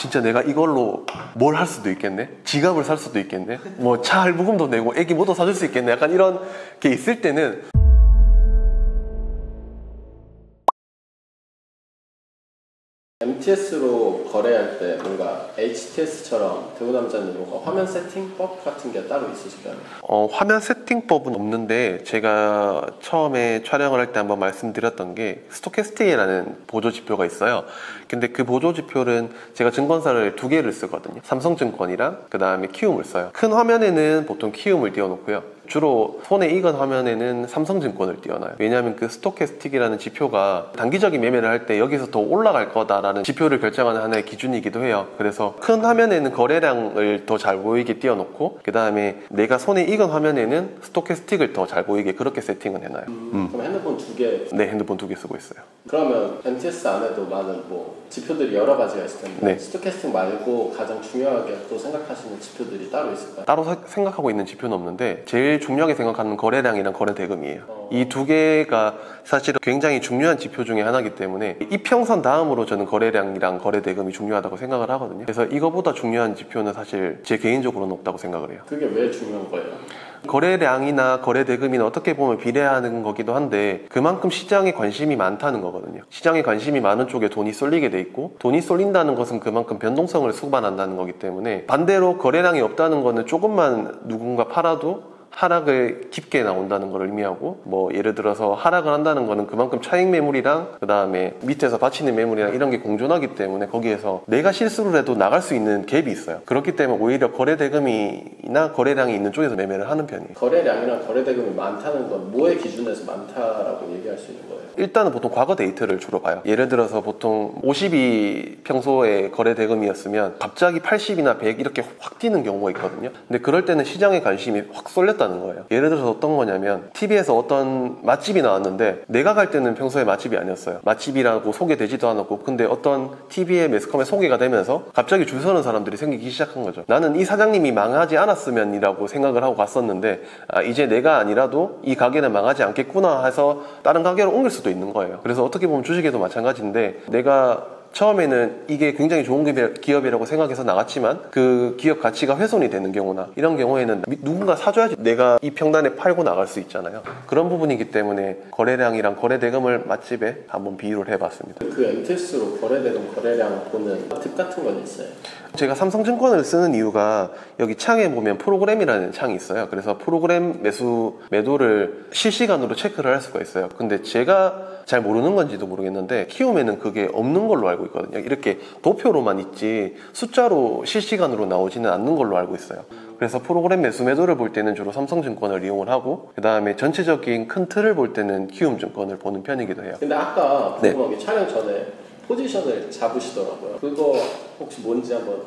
진짜 내가 이걸로 뭘 할 수도 있겠네? 지갑을 살 수도 있겠네? 뭐 차 할부금도 내고 애기 뭐도 사줄 수 있겠네? 약간 이런 게 있을 때는 MTS로 거래할 때 뭔가 HTS처럼 대구남자님 뭔가 화면 세팅법 같은 게 따로 있으실까요? 화면 세팅법은 없는데 제가 처음에 촬영을 할 때 한번 말씀드렸던 게 스토캐스틱이라는 보조지표가 있어요. 근데 그 보조지표는 제가 증권사를 2개를 쓰거든요. 삼성증권이랑 그 다음에 키움을 써요. 큰 화면에는 보통 키움을 띄워놓고요. 주로 손에 익은 화면에는 삼성증권을 띄워놔요. 왜냐하면 그 스토캐스틱이라는 지표가 단기적인 매매를 할 때 여기서 더 올라갈 거다라는 지표를 결정하는 하나의 기준이기도 해요. 그래서 큰 화면에는 거래량을 더 잘 보이게 띄워놓고 그 다음에 내가 손에 익은 화면에는 스토캐스틱을 더 잘 보이게 그렇게 세팅을 해놔요. 그럼 핸드폰 2개? 네, 핸드폰 2개 쓰고 있어요. 그러면 MTS 안에도 많은 뭐 지표들이 여러 가지가 있을 텐데 네. 스토캐스틱 말고 가장 중요하게 또 생각하시는 지표들이 따로 있을까요? 따로 생각하고 있는 지표는 없는데 제일 중요하게 생각하는 거래량이랑 거래대금이에요. 이 2개가 사실은 굉장히 중요한 지표 중에 하나이기 때문에 이평선 다음으로 저는 거래량이랑 거래대금이 중요하다고 생각을 하거든요. 그래서 이거보다 중요한 지표는 사실 제 개인적으로는 없다고 생각을 해요. 그게 왜 중요한 거예요? 거래량이나 거래대금이나 어떻게 보면 비례하는 거기도 한데 그만큼 시장에 관심이 많다는 거거든요. 시장에 관심이 많은 쪽에 돈이 쏠리게 돼 있고 돈이 쏠린다는 것은 그만큼 변동성을 수반한다는 거기 때문에 반대로 거래량이 없다는 거는 조금만 누군가 팔아도 하락을 깊게 나온다는 걸 의미하고 뭐 예를 들어서 하락을 한다는 거는 그만큼 차익 매물이랑 그 다음에 밑에서 받치는 매물이랑 이런 게 공존하기 때문에 거기에서 내가 실수를 해도 나갈 수 있는 갭이 있어요. 그렇기 때문에 오히려 거래대금이나 거래량이 있는 쪽에서 매매를 하는 편이에요. 거래량이랑 거래대금이 많다는 건 뭐의 기준에서 많다라고 얘기할 수 있는 거예요? 일단은 보통 과거 데이터를 주로 봐요. 예를 들어서 보통 50이 평소에 거래대금이었으면 갑자기 80이나 100 이렇게 확 뛰는 경우가 있거든요. 근데 그럴 때는 시장에 관심이 확 쏠렸다는 거예요. 예를 들어서 어떤 거냐면 TV에서 어떤 맛집이 나왔는데 내가 갈 때는 평소에 맛집이 아니었어요. 맛집이라고 소개되지도 않았고 근데 어떤 TV에 매스컴에 소개가 되면서 갑자기 줄 서는 사람들이 생기기 시작한 거죠. 나는 이 사장님이 망하지 않았으면 이라고 생각을 하고 갔었는데 이제 내가 아니라도 이 가게는 망하지 않겠구나 해서 다른 가게로 옮길 수도 있는 거예요. 그래서 어떻게 보면 주식에도 마찬가지인데 내가 처음에는 이게 굉장히 좋은 기업이라고 생각해서 나갔지만 그 기업 가치가 훼손이 되는 경우나 이런 경우에는 누군가 사줘야지 내가 이 평단에 팔고 나갈 수 있잖아요. 그런 부분이기 때문에 거래량이랑 거래대금을 맛집에 한번 비유를 해봤습니다. 그 MTS로 거래대금, 거래량 보는 팁 같은 건 있어요? 제가 삼성증권을 쓰는 이유가 여기 창에 보면 프로그램이라는 창이 있어요. 그래서 프로그램 매도를 실시간으로 체크를 할 수가 있어요. 근데 제가 잘 모르는 건지도 모르겠는데 키움에는 그게 없는 걸로 알고 있거든요. 이렇게 도표로만 있지 숫자로 실시간으로 나오지는 않는 걸로 알고 있어요. 그래서 프로그램 매도를 볼 때는 주로 삼성증권을 이용을 하고 그 다음에 전체적인 큰 틀을 볼 때는 키움증권을 보는 편이기도 해요. 근데 아까 궁금한 게 촬영 전에 포지션을 잡으시더라고요. 그거 혹시 뭔지 한번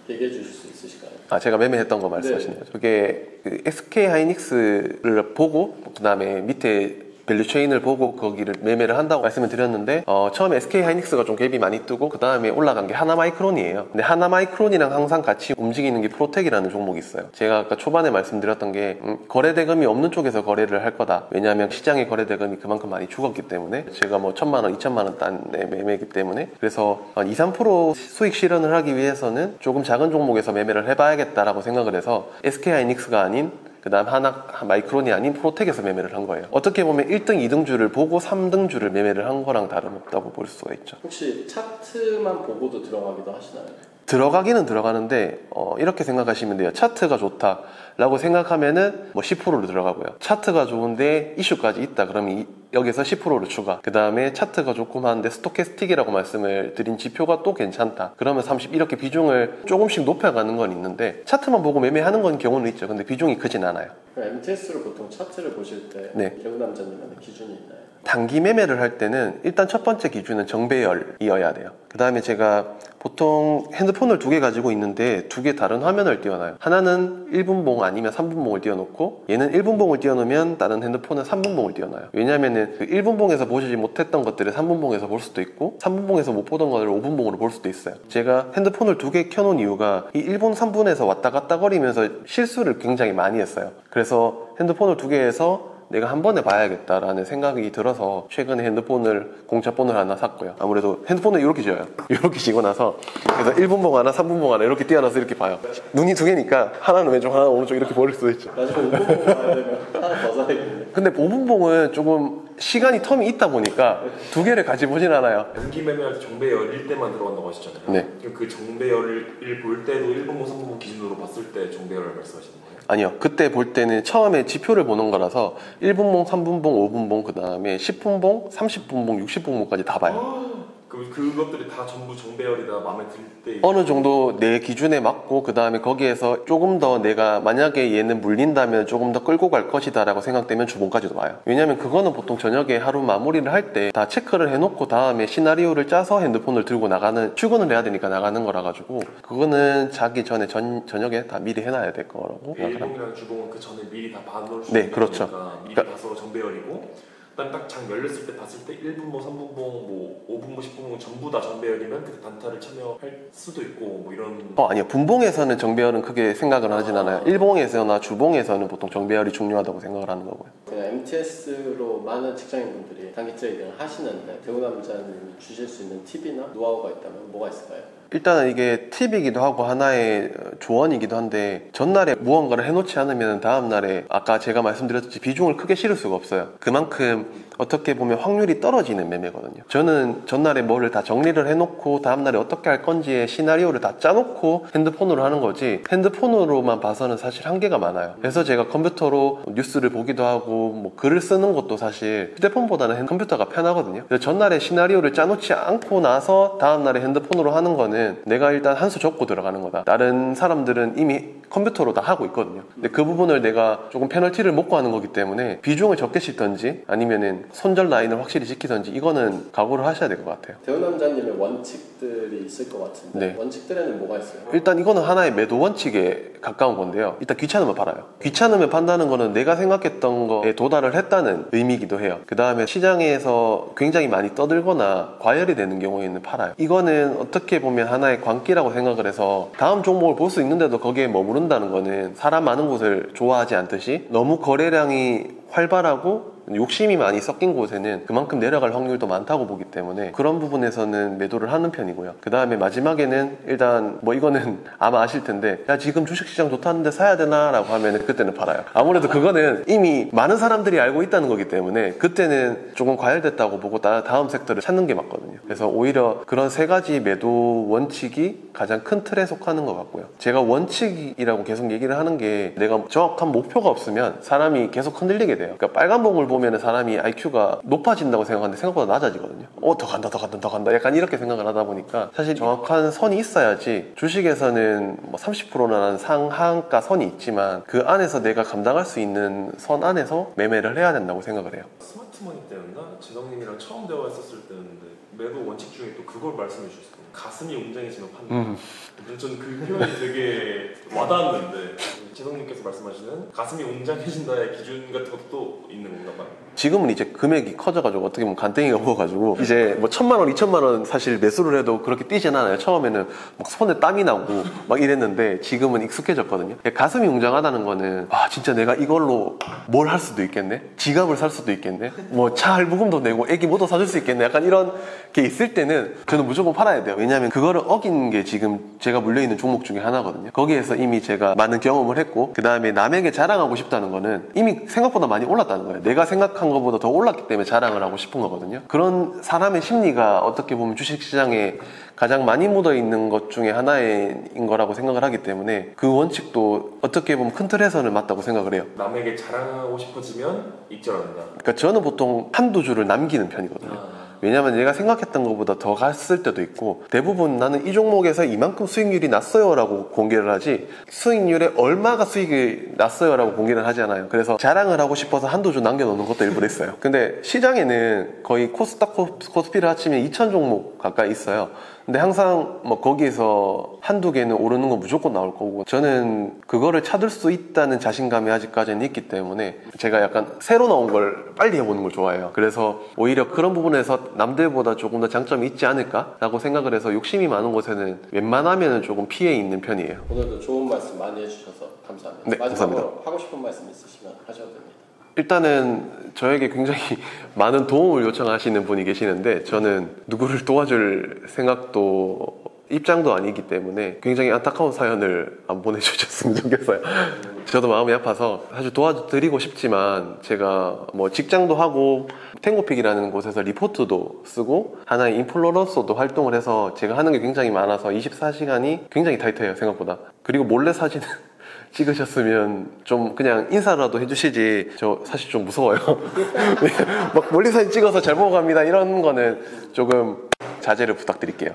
얘기해 주실 수 있으실까요? 제가 매매했던 거 말씀하시는 거죠. 그게 그 SK 하이닉스를 보고 그 다음에 밑에 밸류체인을 보고 거기를 매매를 한다고 말씀을 드렸는데 처음에 SK 하이닉스가 좀 갭이 많이 뜨고 그 다음에 올라간 게 하나마이크론이에요. 근데 하나마이크론이랑 항상 같이 움직이는 게 프로텍이라는 종목이 있어요. 제가 아까 초반에 말씀드렸던 게 거래대금이 없는 쪽에서 거래를 할 거다. 왜냐하면 시장의 거래대금이 그만큼 많이 죽었기 때문에 제가 뭐 1,000만 원, 2,000만 원 단의 매매이기 때문에 그래서 2, 3% 수익 실현을 하기 위해서는 조금 작은 종목에서 매매를 해봐야겠다라고 생각을 해서 SK 하이닉스가 아닌 그 다음 하나마이크론이 아닌 프로텍에서 매매를 한 거예요. 어떻게 보면 1등, 2등주를 보고 3등주를 매매를 한 거랑 다름없다고 볼 수가 있죠. 혹시 차트만 보고도 들어가기도 하시나요? 들어가기는 들어가는데 이렇게 생각하시면 돼요. 차트가 좋다 라고 생각하면은 뭐 10%로 들어가고요. 차트가 좋은데 이슈까지 있다 그러면 여기서 10%를 추가. 그 다음에 차트가 조금 하는데 스토캐스틱이라고 말씀을 드린 지표가 또 괜찮다 그러면 30 이렇게 비중을 조금씩 높여가는 건 있는데 차트만 보고 매매하는 건 경우는 있죠. 근데 비중이 크진 않아요. MTS로 보통 차트를 보실 때 대구남자님만의 기준이 있나요? 단기 매매를 할 때는 일단 첫 번째 기준은 정배열이어야 돼요. 그 다음에 제가 보통 핸드폰을 2개 가지고 있는데 2개 다른 화면을 띄워놔요. 하나는 1분봉 아니면 3분봉을 띄워놓고 얘는 1분봉을 띄워놓으면 다른 핸드폰은 3분봉을 띄워놔요. 왜냐하면 그 1분봉에서 보시지 못했던 것들을 3분봉에서 볼 수도 있고 3분봉에서 못 보던 것을 5분봉으로 볼 수도 있어요. 제가 핸드폰을 2개 켜놓은 이유가 이 1분, 3분에서 왔다 갔다 거리면서 실수를 굉장히 많이 했어요. 그래서 핸드폰을 2개에서 내가 한 번에 봐야겠다라는 생각이 들어서 최근에 핸드폰을 공짜폰을 하나 샀고요. 아무래도 핸드폰을 이렇게 쥐어요. 이렇게 쥐고 나서 그래서 1분봉 하나 3분봉 하나 이렇게 띄어놔서 이렇게 봐요. 눈이 두 개니까 하나는 왼쪽 하나는 오른쪽 이렇게 버릴 수도 있죠. 나중에 5분봉 봐야 되면 하나 더 사야겠네. 근데 5분봉은 조금 시간이 텀이 있다 보니까 두 개를 같이 보진 않아요. 연기 매매할 때 정배 열릴 때만 들어간다고 하셨잖아요. 네. 그럼 그 정배 열을 볼 때도 1분봉, 3분봉 기준으로 봤을 때 정배 열을 말씀하시는 거예요? 아니요. 그때 볼 때는 처음에 지표를 보는 거라서 1분봉, 3분봉, 5분봉, 그 다음에 10분봉, 30분봉, 60분봉까지 다 봐요. 그것들이 다 전부 정배열이다 마음에 들 때 어느 정도 내 기준에 맞고 그 다음에 거기에서 조금 더 내가 만약에 얘는 물린다면 조금 더 끌고 갈 것이다 라고 생각되면 주봉까지도 봐요. 왜냐면 그거는 보통 저녁에 하루 마무리를 할 때 다 체크를 해놓고 다음에 시나리오를 짜서 핸드폰을 들고 나가는, 출근을 해야 되니까 나가는 거라 가지고 그거는 자기 전에 저녁에 다 미리 해놔야 될 거라고 생각합니다. A봉이랑 주봉은 그 전에 미리 다 봐놓을 수 네, 있는 그렇죠. 거니까 미리 그러니까 봐서 정배열이고 그다음 딱 장 열렸을 때 봤을 때 1분봉, 3분봉, 뭐 5분봉, 10분봉 전부 다 정배열이면 그 단타를 참여할 수도 있고 뭐 이런. 아니요. 분봉에서는 정배열은 크게 생각을 하진 않아요. 일봉에서나 주봉에서는 보통 정배열이 중요하다고 생각을 하는 거고요. 그냥 MTS로 많은 직장인분들이 단기 트레이딩을 하시는데 대우남자님이 주실 수 있는 팁이나 노하우가 있다면 뭐가 있을까요? 일단은 이게 팁이기도 하고 하나의 조언이기도 한데 전날에 무언가를 해놓지 않으면 다음날에 아까 제가 말씀드렸듯이 비중을 크게 실을 수가 없어요. 그만큼 어떻게 보면 확률이 떨어지는 매매거든요. 저는 전날에 뭐를 다 정리를 해놓고 다음날에 어떻게 할 건지의 시나리오를 다 짜놓고 핸드폰으로 하는 거지 핸드폰으로만 봐서는 사실 한계가 많아요. 그래서 제가 컴퓨터로 뉴스를 보기도 하고 뭐 글을 쓰는 것도 사실 휴대폰보다는 컴퓨터가 편하거든요. 그래서 전날에 시나리오를 짜놓지 않고 나서 다음날에 핸드폰으로 하는 거는 내가 일단 한 수 적고 들어가는 거다. 다른 사람들은 이미 컴퓨터로 다 하고 있거든요. 근데 그 부분을 내가 조금 페널티를 먹고 하는 거기 때문에 비중을 적게 싣던지 아니면은 손절 라인을 확실히 지키던지 이거는 각오를 하셔야 될 것 같아요. 대우남자님의 원칙들이 있을 것 같은데 네. 원칙들에는 뭐가 있어요? 일단 이거는 하나의 매도 원칙에 가까운 건데요. 일단 귀찮으면 팔아요. 귀찮으면 판다는 거는 내가 생각했던 거에 도달을 했다는 의미이기도 해요. 그 다음에 시장에서 굉장히 많이 떠들거나 과열이 되는 경우에는 팔아요. 이거는 어떻게 보면 하나의 광기라고 생각을 해서 다음 종목을 볼 수 있는데도 거기에 머무른다는 거는 사람 많은 곳을 좋아하지 않듯이 너무 거래량이 활발하고 욕심이 많이 섞인 곳에는 그만큼 내려갈 확률도 많다고 보기 때문에 그런 부분에서는 매도를 하는 편이고요. 그 다음에 마지막에는 일단 뭐 이거는 아마 아실 텐데 야 지금 주식시장 좋다는데 사야 되나 라고 하면 그때는 팔아요. 아무래도 그거는 이미 많은 사람들이 알고 있다는 거기 때문에 그때는 조금 과열됐다고 보고 다음 섹터를 찾는 게 맞거든요. 그래서 오히려 그런 세 가지 매도 원칙이 가장 큰 틀에 속하는 것 같고요. 제가 원칙이라고 계속 얘기를 하는 게 내가 정확한 목표가 없으면 사람이 계속 흔들리게 돼요. 그러니까 빨간 봉을 보면 사람이 IQ가 높아진다고 생각하는데 생각보다 낮아지거든요. 더 간다 더 간다 더 간다 약간 이렇게 생각을 하다 보니까 사실 정확한 선이 있어야지. 주식에서는 뭐 30%라는 상한가 선이 있지만 그 안에서 내가 감당할 수 있는 선 안에서 매매를 해야 된다고 생각을 해요. 스마트머니 때였나? 재성님이랑 처음 대화했었을 때였는데 매도 원칙 중에 또 그걸 말씀해 주셨어요. 가슴이 웅장해지면 판다. 저는 그 표현이 되게 와닿았는데 재성님께서 말씀하시는 가슴이 웅장해진다의 기준 같은 것도 또 있는 건가 봐요. 지금은 이제 금액이 커져가지고 어떻게 보면 간땡이가 부어가지고 이제 뭐 1,000만 원, 2,000만 원 사실 매수를 해도 그렇게 뛰진 않아요. 처음에는 막 손에 땀이 나고 막 이랬는데 지금은 익숙해졌거든요. 가슴이 웅장하다는 거는 진짜 내가 이걸로 뭘 할 수도 있겠네? 지갑을 살 수도 있겠네? 뭐 차 할부금도 내고 애기 뭐도 사줄 수 있겠네? 약간 이런 게 있을 때는 저는 무조건 팔아야 돼요. 왜냐하면 그거를 어긴 게 지금 제가 물려있는 종목 중에 하나거든요. 거기에서 이미 제가 많은 경험을 했고 그 다음에 남에게 자랑하고 싶다는 거는 이미 생각보다 많이 올랐다는 거예요. 내가 생각한 것보다 더 올랐기 때문에 자랑을 하고 싶은 거거든요. 그런 사람의 심리가 어떻게 보면 주식시장에 가장 많이 묻어있는 것 중에 하나인 거라고 생각을 하기 때문에 그 원칙도 어떻게 보면 큰 틀에서는 맞다고 생각을 해요. 남에게 자랑하고 싶어지면 익절한다. 그러니까 저는 보통 한두 줄을 남기는 편이거든요. 왜냐면 내가 생각했던 것보다 더 갔을 때도 있고 대부분 나는 이 종목에서 이만큼 수익률이 났어요 라고 공개를 하지 수익률에 얼마가 수익이 났어요 라고 공개를 하지 않아요. 그래서 자랑을 하고 싶어서 한두 줄 남겨놓는 것도 일부러 있어요. 근데 시장에는 거의 코스닥 코스피를 합치면 2,000 종목 가까이 있어요. 근데 항상 뭐 거기에서 한두 개는 오르는 건 무조건 나올 거고 저는 그거를 찾을 수 있다는 자신감이 아직까지는 있기 때문에 제가 약간 새로 나온 걸 빨리 해보는 걸 좋아해요. 그래서 오히려 그런 부분에서 남들보다 조금 더 장점이 있지 않을까 라고 생각을 해서 욕심이 많은 곳에는 웬만하면 조금 피해 있는 편이에요. 오늘도 좋은 말씀 많이 해주셔서 감사합니다. 네, 마지막으로 감사합니다. 하고 싶은 말씀 있으시면 하셔도 됩니다. 일단은 저에게 굉장히 많은 도움을 요청하시는 분이 계시는데 저는 누구를 도와줄 생각도 입장도 아니기 때문에 굉장히 안타까운 사연을 안 보내주셨으면 좋겠어요. 저도 마음이 아파서 사실 도와드리고 싶지만 제가 뭐 직장도 하고 탱고픽이라는 곳에서 리포트도 쓰고 하나의 인플루언서도 활동을 해서 제가 하는 게 굉장히 많아서 24시간이 굉장히 타이트해요, 생각보다. 그리고 몰래 사진을 찍으셨으면 좀 그냥 인사라도 해주시지. 저 사실 좀 무서워요. 막 몰래 사진 찍어서 잘 보고 갑니다 이런 거는 조금 자제를 부탁드릴게요.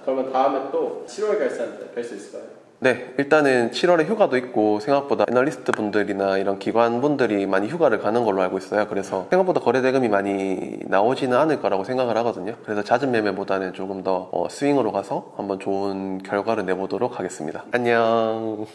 그러면 다음에 또 7월 결산 때 뵐 수 있을까요? 네, 일단은 7월에 휴가도 있고 생각보다 애널리스트 분들이나 이런 기관 분들이 많이 휴가를 가는 걸로 알고 있어요. 그래서 생각보다 거래 대금이 많이 나오지는 않을 거라고 생각을 하거든요. 그래서 잦은 매매보다는 조금 더 스윙으로 가서 한번 좋은 결과를 내보도록 하겠습니다. 안녕.